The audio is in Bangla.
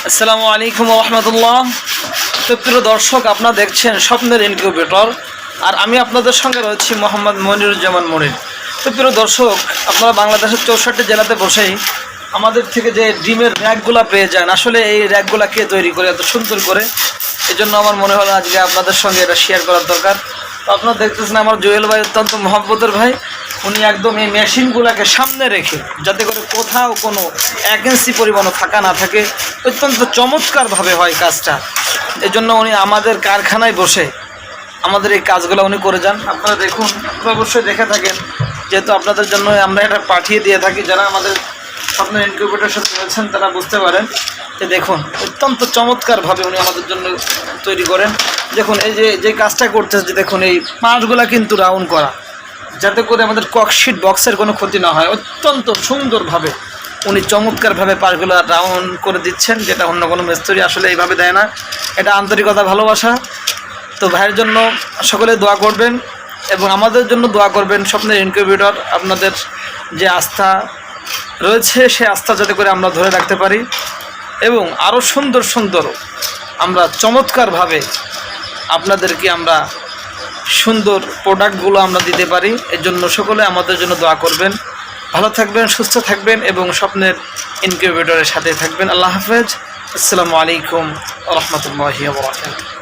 আসসালামু আলাইকুম ওয়া রাহমাতুল্লাহ। তো প্রিয় দর্শক, আপনারা দেখছেন স্বপ্নের ইনকিউবেটর, আর আমি আপনাদের সঙ্গে রয়েছি মোহাম্মদ মনিরুজ্জামান মনির। তো প্রিয় দর্শক, আপনারা বাংলাদেশের 64 জেলাতে বসেই আমাদের থেকে যে ডিমের র্যাকগুলো পেয়ে যান, আসলে এই র্যাকগুলো কে তৈরি করে এত সুন্দর করে, এই জন্য আমার মনে হলো আজকে আপনাদের সঙ্গে এটা শেয়ার করার দরকার। তো আপনারা দেখতেছেন আমার জুয়েল ভাই অত্যন্ত মহব্বতের ভাই, উনি একদম এই মেশিনগুলোকে সামনে রেখে যাতে করে কোথাও কোনো 1 ইঞ্চি পরিমাণও ফাঁকা না থাকে, অত্যন্ত চমৎকারভাবে হয় কাজটা। এই জন্য উনি আমাদের কারখানায় বসে আমাদের এই কাজগুলো উনি করে যান। আপনারা দেখুন, আপনারা অবশ্যই দেখে থাকেন, যেহেতু আপনাদের জন্য আমরা এটা পাঠিয়ে দিয়ে থাকি। যারা আমাদের স্বপ্নের ইনকিউবেটরের সাথে রয়েছেন তারা বুঝতে পারেন যে দেখুন অত্যন্ত চমৎকারভাবে উনি আমাদের জন্য তৈরি করেন। দেখুন এই যে কাজটা করতেছে, যে দেখুন এই পাঁচগুলা কিন্তু রাউন্ড করা, যাতে করে আমাদের ককশিট বক্সের কোনো ক্ষতি না হয়। অত্যন্ত সুন্দরভাবে উনি চমৎকারভাবে পাঁচগুলা রাউন্ড করে দিচ্ছেন, যেটা অন্য কোনো মিস্ত্রি আসলে এইভাবে দেয় না। এটা আন্তরিকতা, ভালোবাসা। তো ভাইয়ের জন্য সকলে দোয়া করবেন এবং আমাদের জন্য দোয়া করবেন। স্বপ্নের ইনকিউবেটর আপনাদের যে আস্থা রয়েছে, সে আস্থা যাতে করে আমরা ধরে রাখতে পারি এবং আরও সুন্দর সুন্দর আমরা চমৎকারভাবে আপনাদেরকে আমরা সুন্দর প্রোডাক্টগুলো আমরা দিতে পারি। এর জন্য সকলে আমাদের জন্য দোয়া করবেন। ভালো থাকবেন, সুস্থ থাকবেন এবং স্বপ্নের ইনকিউবেটরের সাথে থাকবেন। আল্লাহ হাফেজ। আসসালামু আলাইকুম ওয়া রাহমাতুল্লাহি ওয়া বারাকাতুহু।